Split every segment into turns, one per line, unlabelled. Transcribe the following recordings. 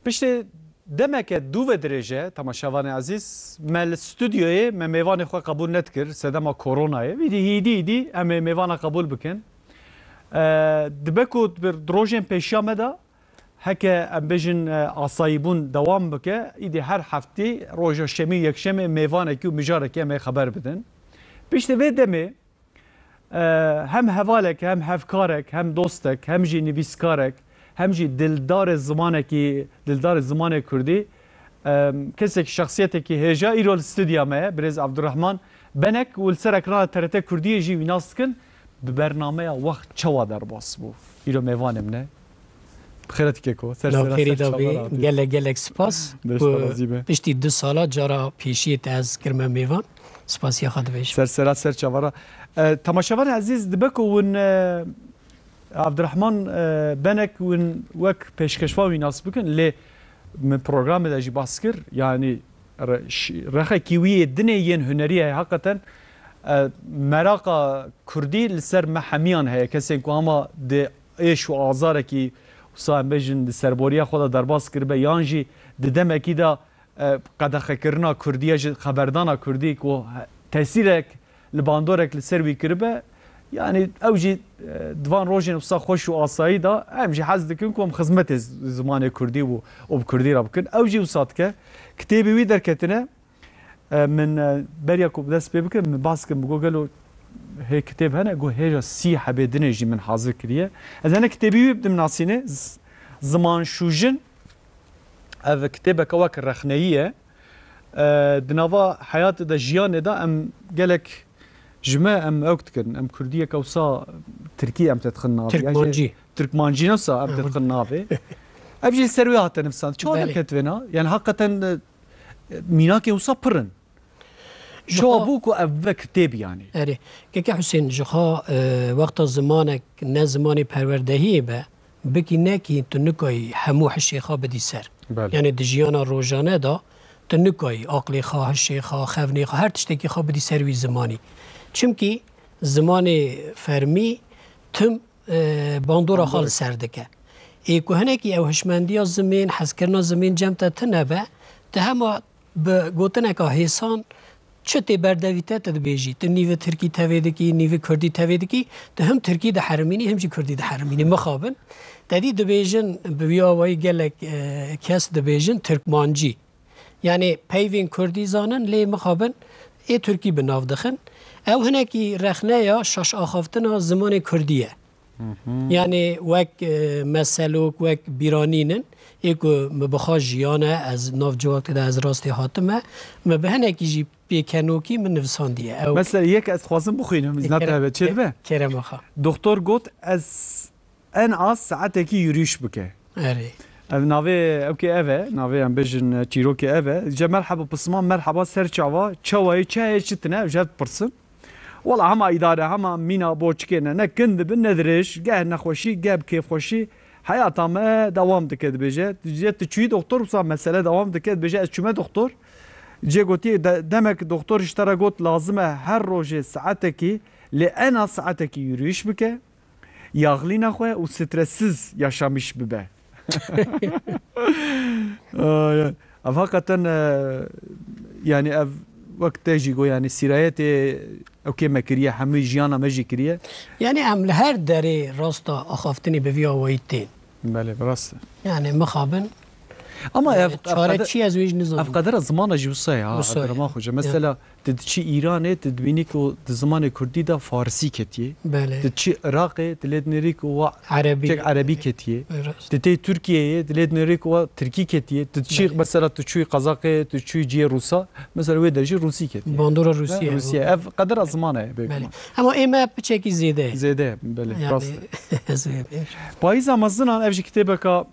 پشت demek dû derece tamaşavan aziz mel stüdyoya me mevanê xwe qebûl nedkir sedema koronayê wî hîdî em ê mêvana qebûl bikin dibe ku bir rojên pêşiya me de heke em bêjin asayîbûn dewam bike îdî her heftê roja şemî yekşemê mêvanekî û mijarekî em ê xeber bidin piştî vê demê hem hevalek hem hevkarek hem dostek hem jî nivîskarek hem jî dildar zimanê Kurdî kesekî şexsiyetekî hêja îro li stûdya me ye Birêz Abdurrahman benek û li ser ekrana TRT Kurdiyê jî wî nas dikin bi bernameya wext çawa derbas bû îro mêvanê min e xêretike ku
gelek spas piştî 2 sala cara pêşiyê te ez kirme mêvan spasiya xwe dibêjim
sersera ser çavara temaşevan ezîz dibe ku hûn Abdurrahman benek hûn wek pêşkeşva wî nas bikin lê min programê de jî bas kir yanî rexekî wî yê dinê yên hunerî heye heqeten meraqa Kurdî li ser me hemiyan heye kesên ku hema di êş û azarekî wisa em bêjin di serboriya xwe de derbas kiribe yan jî di demekî de qedexekirina Kurdiya ji xeberdana Kurdî ku tesîrek li bandorek li ser wî kiribe yani ew jî divan rojên wisa xweş û asayî da em jî hez dikin ku em xizmetê zimanê Kurdî û bi Kurdî re bikin ew jî wisa dike kitêbê wî derketine min beriya ku bi dest pê bikin min bas kirim got gelo hê kitêb hene got hêja sî hebê dinê jî min hazir kiriye ez hene kitêbî wî bidim nasîne zimanşûjin ev kitêbeke wek rexneyî ye di nava heyatê de jiyanê de em gelek ji me em ew dikin em Kurdiyek wisa Tirkî em te dixin navê Tirkmancî wisa em te dixin navê ev jî ser wê hate nivîsan çawa derketvêna yani heqeten mînakê wisa pirin çawa bû ku ev ve kitêb yani
erê keke Husên ji xwe wexta zimanek ne zimanê perwerdehiyê be bikî nekî tu nikayî hemû hişê xwe bidî ser yani di jiyana rojane da tu nikayî aqlê xwe hişê xwe xevinê xwe her tiştekî xwe bidî ser wî zimanî çimkî zimanê fermî tim bandora xwe li ser dike ê ku hinekî ew hişmendiya zimên hezkirina zimên cem te tune be te hema bi gotineka hêsan çi tê berdevî te dibêjî tu nîvê Tirkî tevê dikî nîvê Kurdî tevê dikî tu him Tirkî diheremînî him jî Kurdî diheremînî mixabin tedî dibêjin bi wî awayî gelek kes dibêjin Tirkmancî yani peyvên Kurdî zanin lê mixabin ê Tirkî bi nav dixin ew hinekî rexneya şaş axaftina zimanê Kurdî ye yani wek meselok wek bîranînin ê ku me bixa jiyane ez nav civakê de ez rastî hatime me bi hinekî jî pêkenokî min nivisandiye
mesela yek ez xwazim bixwînim natebe çê dibe
keremaxa
doktor got ez en az saetekî yürüyüş bike
erê
ev navê ew kê ev e navê em bêjin çîrokê ev e ce merheba pisman merheba ser çawa çawayê çayê çi tune ev jev pirsin wala hema îdare hema mîna boçikê ne ne kin dibin ne dirêj geh nexweşî geh kêfxweşî heyata me dewam dike dibêje cê tu çûyî doktor wisa mesele dewam dike dibêje ez çûme doktor cê gotiye demek doktor ji te re got lazim e her rojê saetekî lê en az saetekî yürüyüş bike yaxlîna xwe û stressiz yaşamış bibe ev hakikaten yani ev wek te jî got yani sîrayetê ew kê me kiriye hemû jiyana me jî kiriye
yani em li her derê rasta axaftinê bi vî awayî tên
belê rast
yani mixabin
ama ev
çare çi ez wê jî nizanim
ev qedera zimana jî wisa ya Abdurrahman Hoca mesela tu diçî Îranê tu dibînî ku di zimanê Kurdî de Farsî ketiye tu diçî Iraqê tu lê dinêrî ku we Erebî ketiye tu tê Tirkiyeyê tu lê dinêrî ku we Tirkî ketiye tu diçî mesela tu çûyî Qazaqê tu çûyî ciyê Rûsa mesela wê derjî Rûsî ketiye
bandora Rûsîye
ev qedera zimana ye
ama ême piçekî zêde
zêde belê rast payîza mezinan ev jî kitêbeka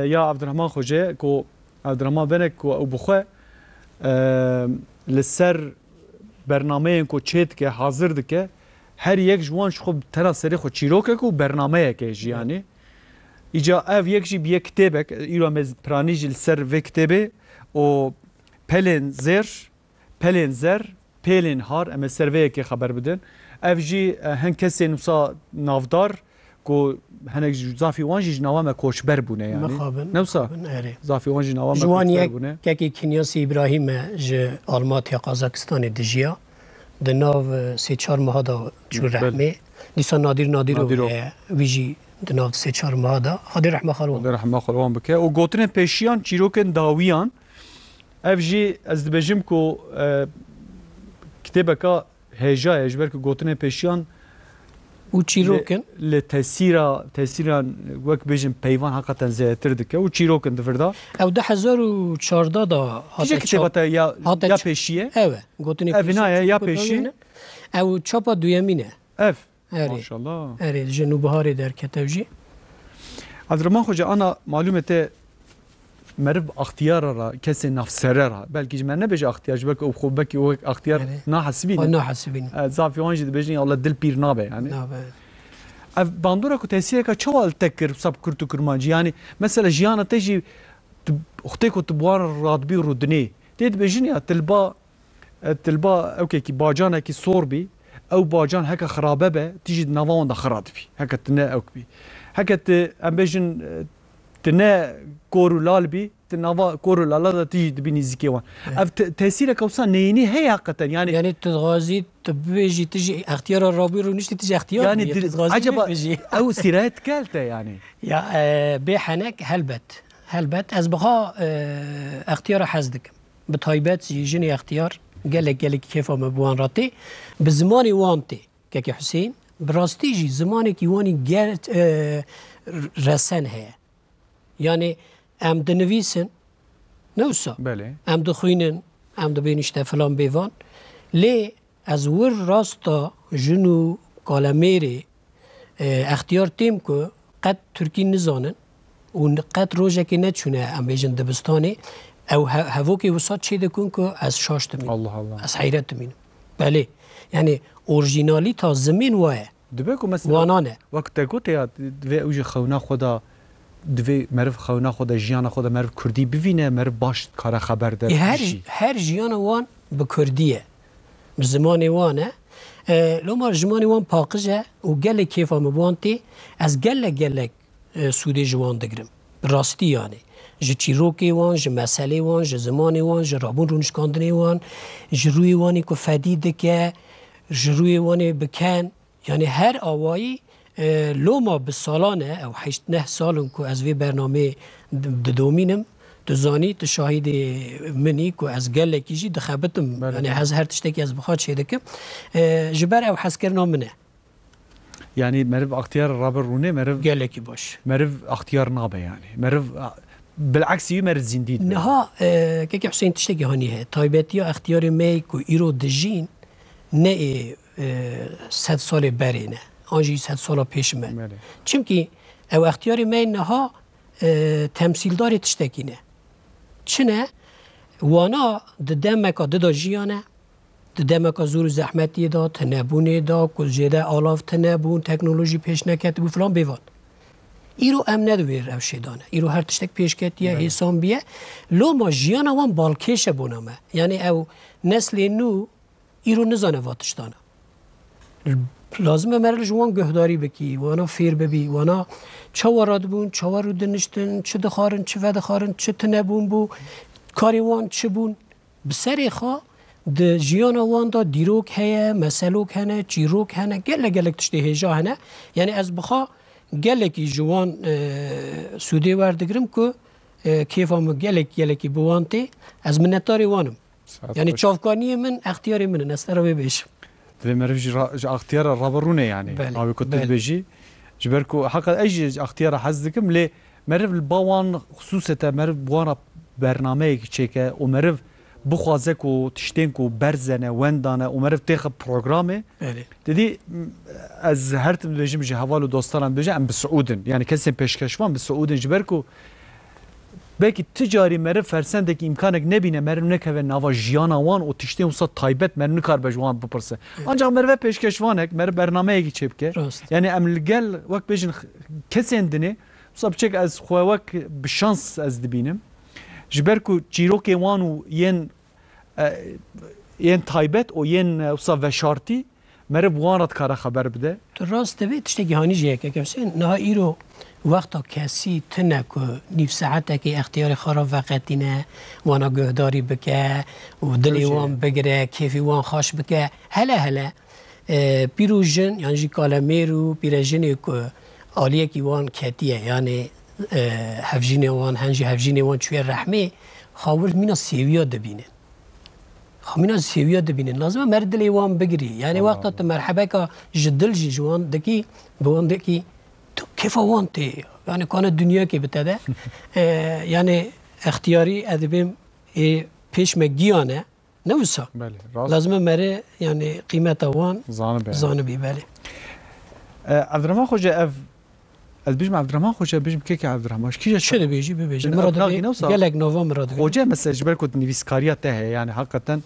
ya Abdurrahman Hoca ku Abdurrahman benek ku ew bixwe li ser bernameyên ku çê dike hazir dike her yek ji wan ji xwe tena serê xwe çîrokek û bernameyek jî yanî îca ev yek jî biye kitêbek îro me piranî jî li ser vê kitêbê û pelên zer pelên har em ê ser vê yekê xeber bidin ev jî hin kesên wisa navdar کو هنگ زافی وانجی نوام کوچبر بونه یعنی نوسا زافی وانجی نوام
کوچبر بونه که کنیاسی ابراهیم ج آلماتی قازاقستان دجیا د ناو سه چهار ماه دا جو رحمه دیسا نادر ویجی د ناو سه چهار ماه دا خدای رحمه خالوان
خدای رحمه خالوان بکه و گوتن پیشیان چیروکن داویان اف جی از دبجم کو کتابه هجا اجبر که گوتن پیشیان
و چیروکن
لتأثيرا وقت بيجن بيوان حقا زيادتر دكه و چیروکن دفردا
او 2014 دا
هاته كتابه يا پیشیه
اوه گوتن
افنايا يا پیشی
او چاپا دویمینه
اف ما شاء الله
اري جنوب بهاري در كتابجي
عبد الرحمن خوجا انا معلومته مرب اختيار را كسي نفسره را بلكي ما نبيج اختيار بك او خوبك او اختيار
ناحسبين
زافي وانجي بيجني الله دل بير نابه يعني اف باندورا كو تاثير كا چوال تكر سب كرتو كرمانجي يعني مثلا جيانا تجي اختي كو تبوار رادبي رودني تيد بيجني تلبا اوكي كي باجانا كي صوربي او باجان هكا خرابه به تيجي نوان دا خراب بي هكا تنا اوكبي هكا ام بيجن تنا كورو لالبي تنافا كورو لالا تيجي تبيني زيكيوان اف تاثير كوسا نيني هي حقيقه يعني
تغازي تبيجي تجي اختيار الرابير ونشتي تجي اختيار
يعني عجب او سيرات كالته يعني
يا بيحنك هلبت از بخا اختيار حزدك بتايبات يجيني اختيار قالك كيف مبوان راتي بزماني وانتي كاكي حسين براستيجي زمانك يواني قالت رسن هي يعني ام دنویسن نوسا
بله
ام دخوینن ام دبینشته فلان بیوان لی از ور راستا جنو کالمیری اختیار تیم که قد ترکی نزانن و قد روژه که نچونه ام بیجن دبستانی او هفوکی وسط چی دکن که از شاشت مین
الله
از حیرت مین بله یعنی اورجینالی تا زمین واه
دبکو مثلا
وانانه
وقت گوته یا دوی اوج خونا خدا دوی مرف خونا خدا جیان خدا مرف کردی ببینه مرف باش کار خبر در
هر جیان وان به کردیه زمان وانه لو ما زمان وان پاقجه و گله کیف مبوانتی از گله سوده جوان دگرم راستی یعنی ج چیروکی وان ج مسئله وان ج زمان وان ج رابون رونشکاندنی وان ج روی وانی که فدید که ج روی وانی بکن یعنی هر آوایی لو ما بالسالانه او 8 سالن کو از وی برنامه دومینم تزانی تشاهد منی کو از گله کیجی دخبتم یعنی از هر تشتکی از بخاط شده که جبر او حس کرنا منه
يعني مرف اختيار رابر رونه مرف
گله کی باش
مرف اختيار نابه يعني مرف بالعكس مرف زنديد
نها كي حسين تشتكي هاني هي تايبتيا اختيار مي کو ايرو دجين نه 100 سال برینه آنجی 100 سال پیش من چون که او اختیاری من نها تمثیلدار تشتکینه چنه وانا دمکا ددا جیانه دمکا زور زحمتی دا تنبونه دا کلجده آلاف تنبون تکنولوژی پیش نکت بو فلان بیوان ایرو ام ندویر او شیدانه ایرو هر تشتک پیش کتیه حسام بیه لو ما جیانه وان بالکشه بونمه یعنی او نسل نو ایرو نزانه واتشتانه لازمه مرل جوان گهداری بکی وانا فیر ببی وانا چه وراد بون چه ورود نشتن چه دخارن چه ودخارن چه تنبون بو کاری وان چه بون بسری خواه ده جیان وان دا دیروک هیه مسلوک هنه چیروک هنه گلک تشتی هیجا هنه یعنی از بخوا گلکی جوان سوده وردگرم که کیفامو گلکی بوانتی از منتاری وانم یعنی چافکانی من اختیاری من نستره بیشم
في مرفج اختيار الرابرونه يعني او كنت بيجي جبركو حق اي اختيار حزكم لي مرف البوان خصوصا مرف بوانا برنامج تشيكا ومرف بخوازك وتشتينكو برزنه وندانه ومرف تاخذ بروجرامي تدي از هرت بيجي بيجي حوالو دوستان بيجي ام بالسعودن يعني كسن بيشكشوان بالسعودن جبركو belki ticari merv fersendeki imkanek nebine merv nekeve nava jiyana wan o tiştên wisa taybet merv nikar be wan bipirse ancak merve pêşkeşvanek merv bernameyekî çêbike yani em li gel wek bêjin kesên dinê wisa biçek ez xwe wek bi şans ez dibînim ji ber ku çîrokê wan û yên taybet û yên wisa veşartî مره بوانت کار خبر بده
تو راست به تشتگی هانی جیه که حسین نه ایرو وقتا کسی تنه که نیف ساعته که اختیار خراب وقتی نه وانا گهداری بکه و دلی وان بگیره کیفی وان خوش بکه هلا پیروژن یعنی جی کالمیرو پیروژنی که عالیه کی وان کتیه یعنی هفجین وان هنجی هفجین وان چوی رحمه خاور مینا سیویا دبینه خمینا سیویا دبینه لازمه مرد دلی وان بگیری یعنی وقتا تو مرحبا که جدل جی جوان دکی بوان دکی تو کیف وان تی یعنی کانه دنیا که بتده یعنی اختیاری ادبیم پیش مگیانه نوسا لازمه مره یعنی قیمت وان زانبی بله
عبدالرحمن خوجه اف از بیشم عبدالرحمن خوجه بیشم که عبدالرحمنش کیه
شده بیجی ببیجی مراد گلک نووا مراد
خوجه مثلا جبر کد نویسکاریات ته یعنی حقیقتا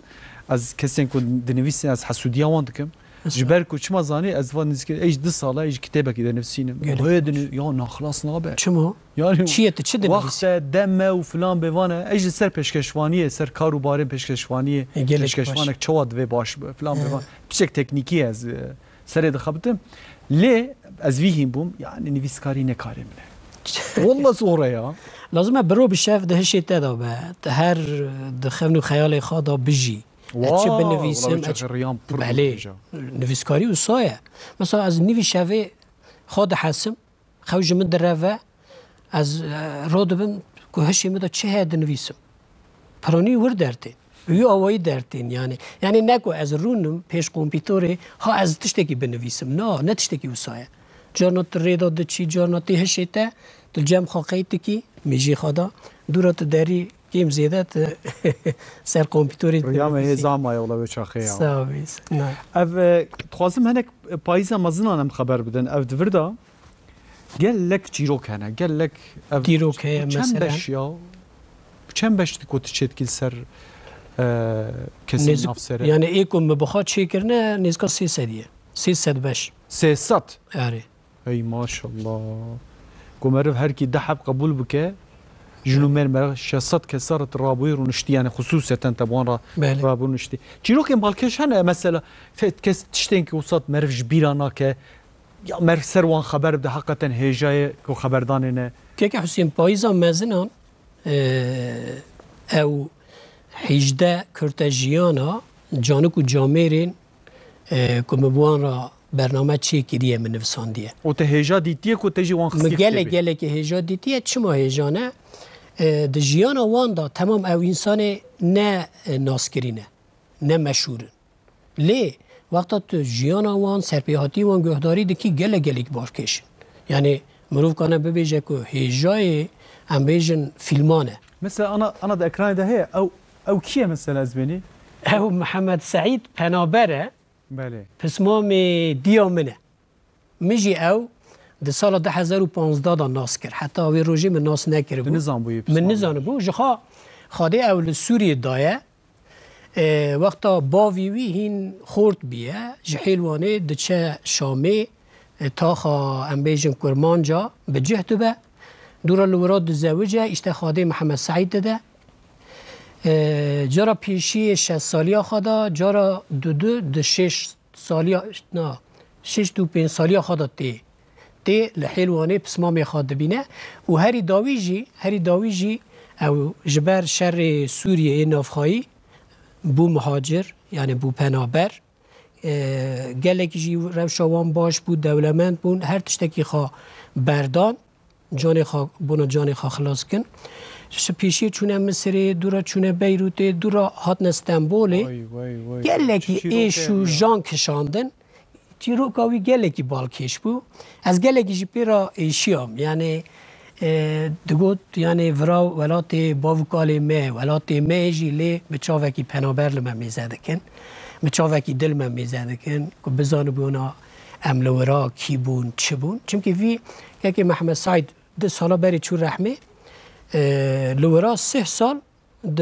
از کسی که دنویسی از حسودیه وان دکم جبر کو چما زانی از وان نزدیک ایج 2 ساله ایج کتابه که نفسینم هی یا ناخلاص نابه
چما
یعنی
چیه چه
وقت دم و فلان بوانه ایج سر پیشکشوانی سر کارو باره پیشکشوانی پیشکشوانک چواد و باش فلان بوان پیشک تکنیکی از سر دخبتم لی از ویهم بوم یعنی نویسکاری نکارم نه والله زوره یا
لازمه برو بشاف ده شی تدا به هر دخمنو خیال خدا بجی چه بنویسم بله نویسکاری و سایه مثلا از نویسشوه خود حسم خوش من دروه از رادبم که هشی مدا چه هد نویسم پرانی ور درتین یو آوایی درتین یعنی نکو از رونم پیش کامپیوتره ها از تشتکی بنویسم نه تشتکی و سایه جانات ریداد چی جاناتی هشی تا دل جمع خاقیتی کی میجی خدا دورات داری کیم زیادت سر کامپیوتری
ریام هزام ولا بچاخه
ساویس نه
اف خوازم هنک پاییزا مزنانم خبر بدن اف دوردا قال لك جيروك هنا قال لك
جيروك مثلا
چند بش کوت چت کل سر کسی نفسره
یعنی ایکم بخواد چی کرنه نزدیک 300 بش
300
آره
ای ماشاءالله کومرف هر کی دحب قبول بکه جنومر مر 600 كسرت رابوي ونشتي يعني خصوصا تبون رابو نشتي جيروك بالكش هنا مثلا كس تشتين كي وصلت مرف جبيرانا ك يا مرف سروان خبر بده حقيقه هيجاي كو خبرداننا
كيك حسين بايزا مازنان او حجده كرتاجيانا جانك وجاميرين كومبوان را برنامه چی کریه من نفساندیه
و ته هجا دیتیه کو تجی وان خستی
گله که هجا دیتیه چما هجانه د جیان وان دا تمام او انسان نه ناسکرینه نه مشهور لی وقتا تو جیان وان سرپیهاتی وان گهداری دکی گله باش کشن یعنی مروف کنه ببیجه که هجای هم بیجن فیلمانه
مثلا انا دا اکران ده هي او کیه مثلا از بینی
او محمد سعید پنابره
بله
پسمام دیامنه میجی او ده سال 2015 دا ناس کرد حتی اوی روژه من ناس نکرد بود من نظام بود جخوا خاده اول سوریه دایه وقتا باویوی هین خورد بیه جحیلوانه ده چه شامه تاخا امبیجن کرمانجا به جهتو به دورا لوراد زوجه اشته خاده محمد سعید ده جارا پیشی 6 سالیا خدا جارا دو 6 سالیا نه 6 تو 5 سالیا خدا تی لحیلوانه پسمام خاد بینه و هری داویجی او جبر شر سوریه نافخایی بو مهاجر یعنی بو پنابر گلک جی روشوان باش بود دولمند بون هر تشتکی خواه بردان جان خواه خلاص کن پیشی چونه مصری دورا چونه بیروت دورا هاتن استنبوله گلکی ایشو جان کشاندن چیروکاوی گلکی بالکش بو از گلکی جی پیرا ایشیام یعنی دگوت یعنی ورا ولات باوکال مه ولات مه جی لی بچاوکی پنابر لما میزده کن بچاوکی دل من میزده کن که بزانو بونا املورا کی بون چه بون چونکه وی یکی محمد سعید 2 سالا بری چون رحمه لورا 3 سال د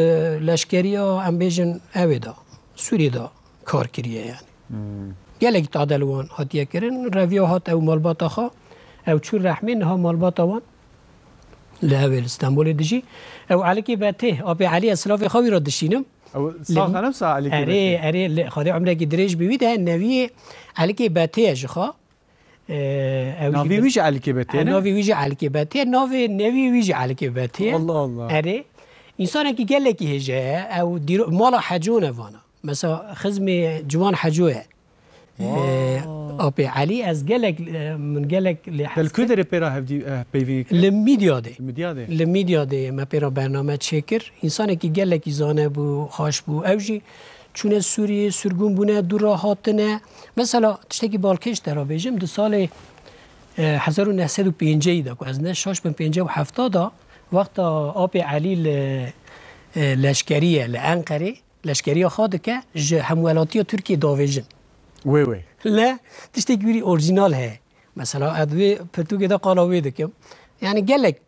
لشکریا ام بیژن اویدا سوری دا کار کریه یعنی گلک تعدلوان هاتیه کرن رویا هات او مالباتا خوا او چون رحمین ها مالباتا وان لحویل استنبول دجی او علیکی باته آبی علی اسلاف خواهی را دشینم
او ساخه نفسها عليك
اري خدي عمرك دريج بيده النبي عليك باتيه جخا
نافي ويجي عليك باتيه
نافي ويجي عليك باتيه نبي ويجي عليك باتيه
الله الله
اري انسان کی گله کی هجه او دیرو مالا حجونه وانا مثلا خزمي جوان حجوه ابي علي از گلك من گلك
الكودر بيرا هفدي بيفي
الميديا دي ما بيرا برنامه چکر انسان کی گله کی زانه بو خاش بو اوجي چون سوریه سرگون بونه دورا هاتنه مثلا تشتکی بالکش در بیجم دو سال 1950 دا که از نه 657 دا وقت آب علی لشکریه لانقره لشکریه خواده که همولاتی ترکیه داویجن
وی
لا تشتکی بیری اورجینال هه مثلا ادوی پرتوگه دا قالاوی دکم يعني قال لك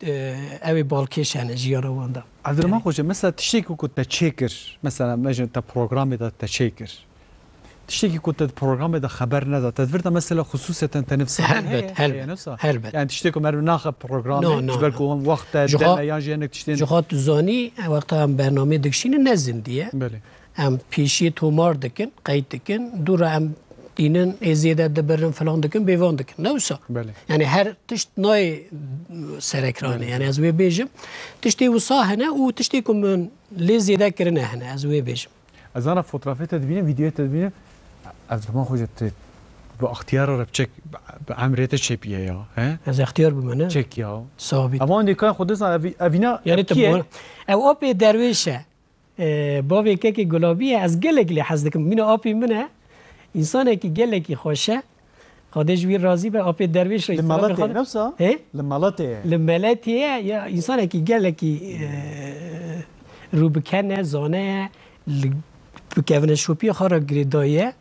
ابي بالكيش انا جيرو وندا
عبد الرحمن خوجه مثلا تشتكي كنت تشيكر مثلا مجن تا بروجرام دا تشيكر تشتكي كنت بروجرام دا خبر ندا تدفرت مثلا خصوصا انت نفسها
هلبت
يعني تشتكي مر ناخذ بروجرام جبلكم وقت يجي انك تشتين
جخات زاني وقتها برنامه دكشين نزن دي
بله
ام بيشي تومار دكن قيد دكن دور ام دينن ازيده دبرن فلان دكن بيوان دكن نوسا
بله
يعني هر تشت ناي سركرانه يعني از وي بيجم تشتي وصا هنا وتشتيكم من ليزي ذكرنا هنا از وي بيجم
از انا فوتوغرافيات تدبينه فيديوهات تدبينه عبد الرحمن خوجت باختيار ربچك بعمريته تشيبيه يا ها
از اختيار بمنه
تشيك يا
ثابت
اما دي كان خدسنا افينا
يعني تبون او ابي درويشه بابي كيكي گلابی از گلک لی حس دکم مینو آبی منه انسانه که گلکی خوشه خودش وی راضی به آب درویش
لمالته نفسها لمالته
یا انسانه که گلکی رو بکنه زانه بکونه شوپی خارا گریدایه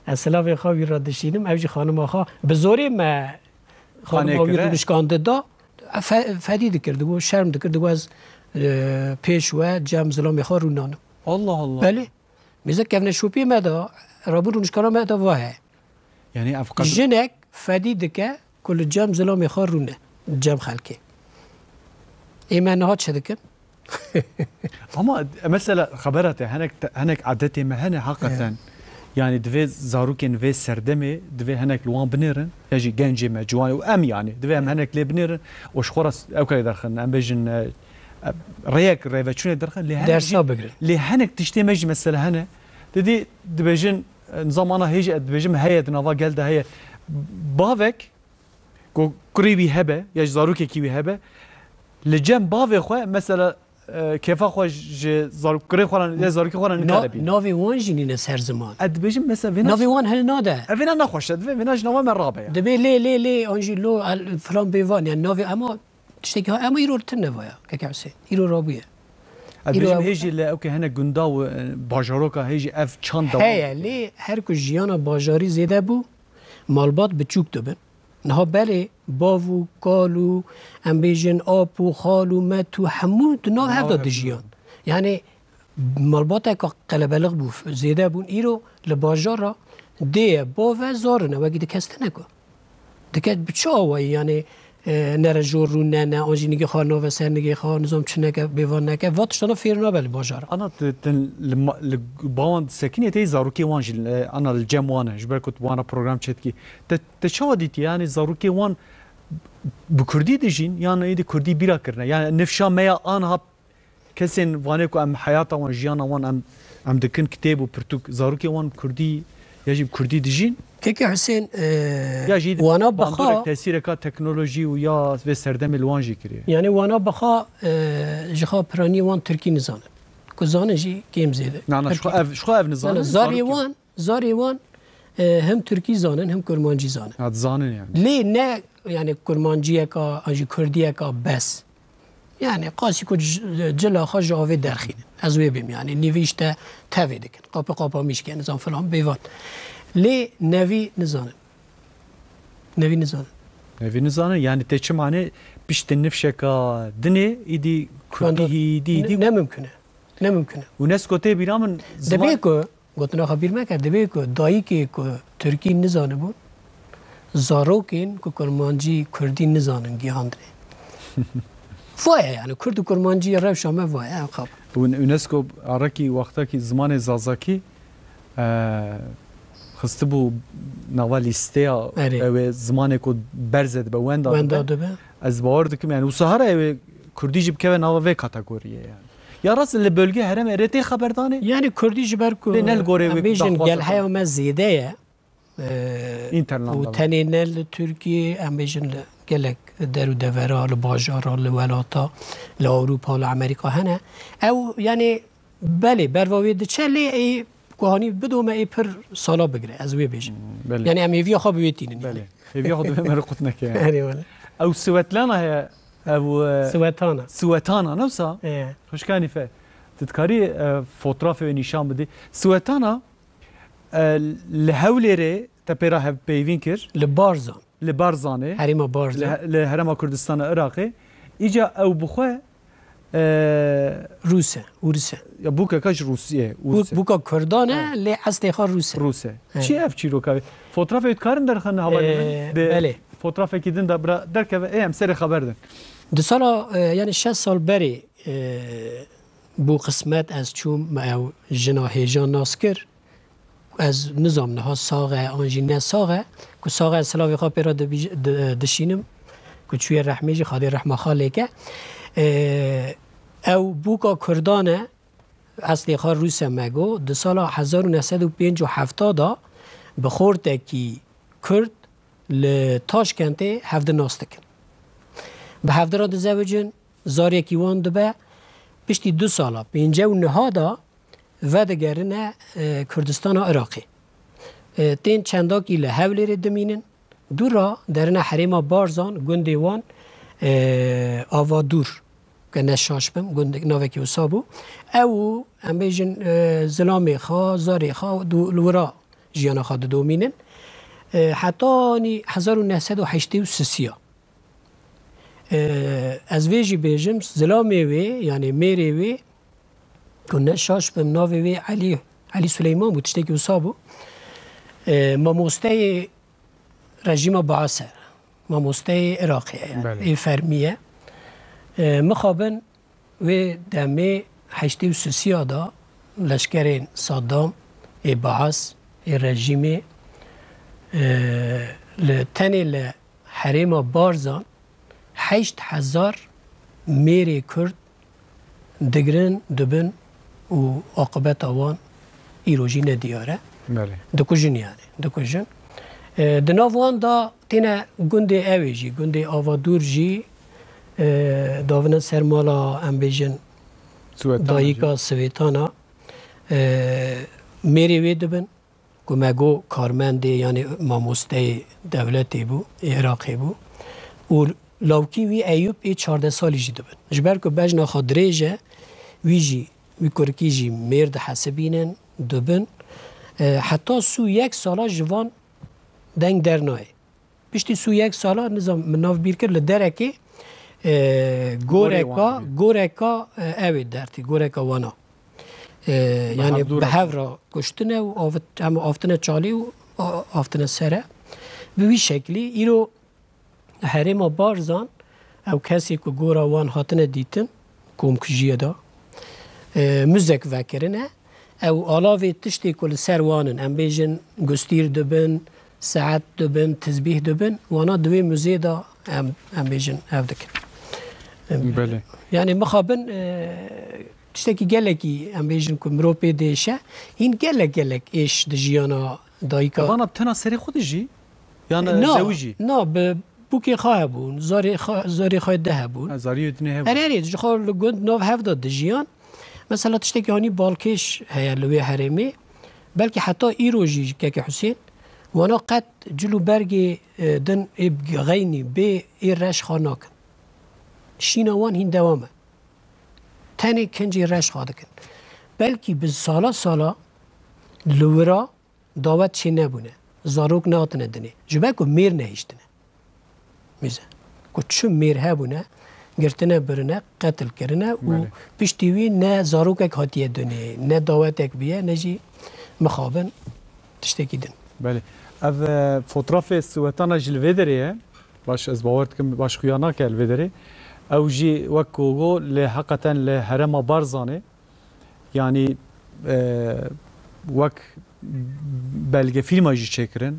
اصلا خواهی را دشینم اوجی خانم آخوا بزوری ما خانم آوی رو نشکانده دا فدید کرده و شرم کرده و از پیش و جمع زلامی خواه رو نانم
الله الله
بله میزه کونه شوپی مدا رابور رو نشکانه مدا واه
يعني افقد
جنك فديد که كل جام زلام يخرونه جام خلكي ايما نهات شدكن
اما مثلا خبرته هنك عادتي ما هنا حقا يعني دفي زاروكين في سردمي دفي هنك لوان بنيرن يجي جنجي ما جوان وام يعني دفي ام هنك لي بنيرن وش خرس او كي درخن ام بيجن ريك ريفاتشون درخن لي هنك تشتي مجي مثلا هنا دي دبيجن نظام انا هيجي دبيجم هي نافا قالده هي بافك قريبي هبه يا زاروكي كيوي هبه لجم بافي خو مثلا كيف خو زاروك قري خو زاروكي خو
نوفي وان جيني سر زمان
ادبيجم مثلا فينا
نوفي وان هل نادا
فينا نخوش فينا جنوا من رابع
دبي لي انجلو فلان بيفان يعني نوفي اما تشتكي اما يرو تنفايا كاكاسي يرو رابيه
ادبيجم هيجي لا اوكي هنا گنداو باجاروكا هيجي اف چاند
هي لي هر کو جيانا باجاري زيده بو مالبات بچوك دبن نها بله باو کالو امبیجن آب و خالو متو همون تو هفته دجیان یعنی مالبات که قلبلغ بو زیده بون ایرو لباجارا دی باو زارنه وگی دکسته نکو دکت بچه آوایی یعنی نره جور رو نه آنجی نگه خواه نوه سر نگه خواه نظام چه نگه بیوان نگه واتشتانا فیرنا بله باجارا
انا باوند سکنیه تی زاروکی وانجی انا الجم وانه جبر کت وانا پروگرام چتکی تشا دیتی یعنی زاروکی وان بکردی دیجین یعنی ایدی کردی بیرا کرنه یعنی نفشا میا آنها کسین وانه کو ام حیاتا وان جیانا وان ام دکن کتاب و پرتوک زاروکی وان کردی يجب كردي دجين
كيكي حسين وانا بخا
تاثير كا تكنولوجي ويا في سردم الوانجي كري
يعني وانا بخا جخا براني وان تركي نزان كوزان جي كيم زيد
نعم شو اف نزان
زاري وان هم تركي زانن هم كرمانجي زانن
هاد زانن يعني
ليه نا يعني كرمانجي كا اجي كرديه كا بس يعني قاسي كو جلا خرج اوي درخين ازويبم يعني نيفيشتا تافيدك قابا مشكي نظام فلان بيفان لي نوي نزانن
نوي نزانن يعني تيش معنى بيشت النفشكا دني ايدي كردي دي
نممكنه
وناس كوتي بيرامن
دبيكو قلتنا خبير ما كان دبيكو دايكي كو تركي نزانه بو زاروكين كو كرمانجي كردي نزانن جيهاندري فايا يعني كرد و كرمانجي روشا ما فايا خب
يونسكو عركي وقتاكي زمان زازاكي خستبو نوالي ستيا او زمان کو برزد به وندا
دبه
از باور دکم yani usahara Kurdî jî bikeve nava vê kategoriye yani. Ya rast li bölge herem erêtê xeberdane?
Yani Kurdî ji ber ku bêjin gelheya me zêde ye û tenê ne li Tirkiye em bêjin li gelek deru devera li bajara li welata li Ewropa li Amerîka hene ew yani belê berva wê diçe lê kuhanî bidome ê pir sala bigire ez wê bêjim. Yani em hêviya xwe bi wê tînin.
Hêviya xwe divê me re qut neke yani. Ew Swetlana heye
سويتانا
سويتانا نفسها خوش كاني فيه تذكري فوتوغرافي ونشان بدي سويتانا لهوليري تبيرا هاف بيفينكر لبارزاني
حريمه بارزان
لهرم كردستان العراقي اجا او بخوا
روسيا
يا بوكا كاش روسيا
بوكا كردانه لي اصلي خا
روسيا شي اف تشيرو كاي فوتوغرافي تكارن درخن حواله
بله
فوتوغرافي كيدن دبر دركه ام سر خبردن
دو سالا يعني 6 سال بري بو قسمت از چوم او جنا هیجان ناسکر از نظام نه ساغه انجینه ساغه کو ساغه سلاوی خا پیرا دشینم کو چوی رحمیجی خادی رحمه خاله او بوکا کردانه اصلی خا روسه مگو دو سالا 1957 دا بخورده کی کرد لتاشکنته هفته ناستکن به هفته را دزوجن زاری کیوان دبه پشتی 2 سالا 59 دا و دگرنه کردستان عراقی تین چنداکی لحولی دمینن دورا درنه حریم بارزان گنده وان آوا دور که نشاش بم گنده ناوکی و سابو او هم بیجن زلامی خواه زاری خواه لورا جیانا خواه دومینن حتی 1983 از ویجی بیجم زلامی وی یعنی میری وی کنه شاش بم ناوی وی علی سلیمان بود تشتکی وصابو ماموسته رژیم بعثه ماموسته عراقیه یعنی فرمیه مخابن و دمی 83 دا لشکر صدام بعث رژیم لتنی لحریم بارزان 8000 میری کرد دگرن دبن و عاقبت آوان ایروژی ندیاره دکوژن یعنی دکوژن دناوان دا تینا گنده اویجی گنده آوادور جی داونا سرمالا امبیجن داییکا سویتانا میری وی دبن که مگو کارمنده یعنی ماموسته دولتی بو عراقی بو و لاوکی وی ایوب 14 سالی جی دبن جبر که بجنا خادریجه ویجی وی کرکی جی مرد حسبینن دبن حتی سو 1 سالا جوان دنگ درنای پشتی سو 1 سالا نظام مناف بیر کرد لدرکی گورکا اوید درتی گورکا وانا یعنی به هفرا کشتنه و آفتنه چالی و آفتنه سره به وی شکلی ایرو حریم بارزان او کسی که گورا وان هاتنه دیتن کوم کجیه دا مزک وکرنه او علاوه تشتی کل سروانن ام بیجن گستیر دبن ساعت دبن تسبیح دبن وانا دوی موزه دا ام بیجن او دکن
بله
یعنی مخابن تشتکی گلکی ام بیجن که مرو پیدیشه این گلک ایش دجیانا دایکا
وانا بتنا سری خودی جی؟ یعنی زوجی؟
نه بوکی خواه بون زاری خواه ده بون
زاری دنه بون
هری جخور لگوند نو هفته دجیان مثلا تشتکی هانی بالکش هیا لوی حرمی بلکه حتی ایروژی که حسین وانا قد جلو برگی دن غینی به ایرش خاناکن شینوان هین دوامه تنی کنجی رش خادکن بلکه به سالا لورا دعوت چی نبونه زاروک ناتنه دنه جبه که میر نهیشتنه میزه که چون میر هبونه گرتنه برنه قتل کرنه و پشتیوی نه زاروک اک هاتیه دنه نه دعوت اک بیه نه جی مخابن تشتکی دن
بله اف فوتوغراف سوتانا جلویدریه باش از باورت کم باش خویانا که الویدری او جی وکوگو لحقیقتا لحرم بارزانه yani وەک belge filma jî çêkirin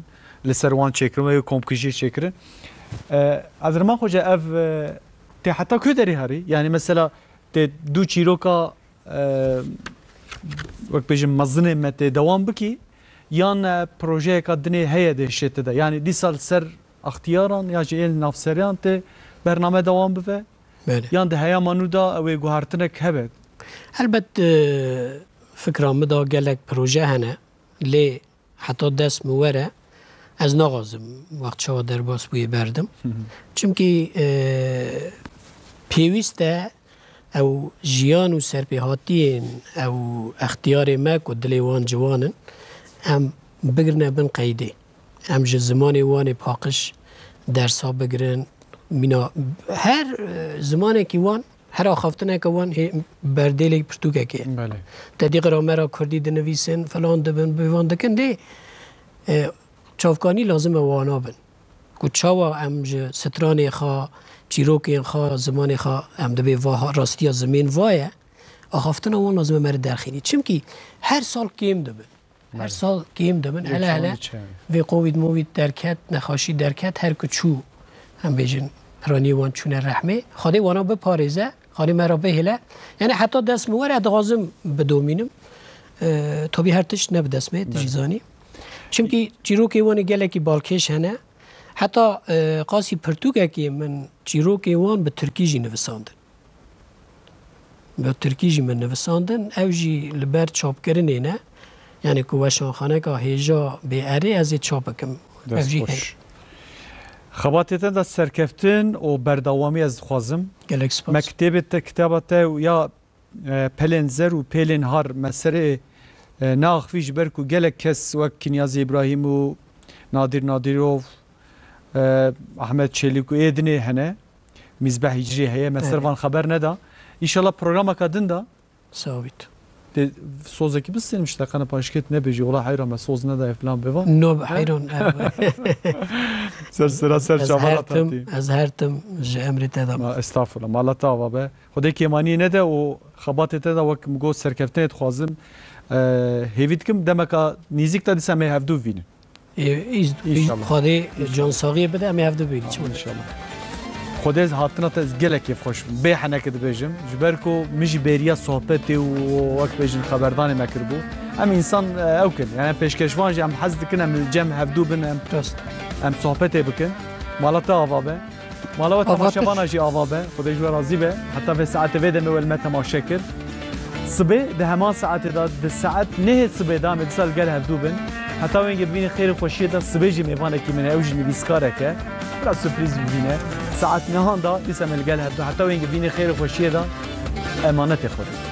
li ser wan çêkirin ve kompkijî çêkirin ezrema xwe ev tê heta ku derê herî yani mesela tê du çîroka wek bêjim mezinê me tê dewam bikî yan projeyeka dinê heye de şête de yani dîsal ser اختیاران یا جیل نافسریان ته برنامه دوام بوه یان ده هیا منو دا اوی گوهرتنه که هبه
البته فکرام دا گلک پروژه هنه لی حتی دست موره از نغازم وقت شوا در باس بوی بردم چونکی پیوسته او جیان و سرپیهاتین او اختیار مک و دلیوان جوانن هم بگرنه بن قیده هم جه زمانی وان پاقش درس ها بگرن مینا هر زمانی که وان هر آخافتنه که وان بردیلی پرتوکه که تدی گرامر کردی دنویسن فلان دبن بیوان دکن دی چافکانی لازم وانا بن که چاوا هم جه سترانی خواه چیروکی خواه زمانی خواه هم دبی راستی زمین وایه آخافتنه وان لازم مرد درخینی چمکی هر سال کیم دبن هر سال کیم دبن هلا وی قوید موید درکت نخاشی درکت هر کچو هم بیجن پرانی وان چونه رحمه خالی وانا به پاریزه خالی مرا به هله یعنی حتی دست مواره ادغازم بدومینم تا بی هر تش نب دست مید جیزانی چونکی چیروکی وانی گله کی بالکش هنه حتی قاسی پرتوکه که من چیروکی وان به ترکی جی نویساندن به ترکی جی من نویساندن او جی لبر چاپ کرنه نه یعنی که وشان خانه که هیجا به اره از چاپ کم
خباتیتن دا سرکفتن و بردوامی از خوازم مکتبت کتابت یا پلن زر و پلن هار مسره ناخفیش برکو گلک کس وک کنیاز ابراهیم و نادر نادروف احمد چلیکو ایدنه هنه مزبح هجری هیه مسر وان خبر ندا ایشالله پروگرام کدن دا
ثابت
سوزکی بستیم مشتاقانه پاشکت نبیجی ولی حیران ما سوز ندای فلان بوان
نو حیران
سر جوالات
از هرتم جامری تدام
استغفر الله مالتا و به خدای کیمانی نده و خبات تدا وک مگو سرکفتن خوازم هیوید کم دمکا نیزیک تا دیسم هفدو وین
خدای جان ساقی بده ام هفدو وین چون
ان شاء الله خودش هاتنا از گله کیف خوش به حنکت بجم جبرکو مجی بریا صحبت و وقت بجن خبردان مکربو ام انسان اوکن یعنی پیشکشوان ام حزد کنم الجم هفدو بن ام
راست
ام صحبت بکن مالتا آوابه مالات تماشاوان جی آوابه خودش راضی به حتی به ساعت ویدم اول ما تماشا کرد صبح ده همان ساعت دا ده ساعت نه صبح دا مدسال گل هفدو بن حتی وینگه ببینی خیر خوشی دا صبح جی میوانه کی من اوج نویسکاره که برای سورپریز ببینه ساعت نهان دا دیسم الگل هفدو حتی وینگه ببینی خیر خوشی دا امانت خود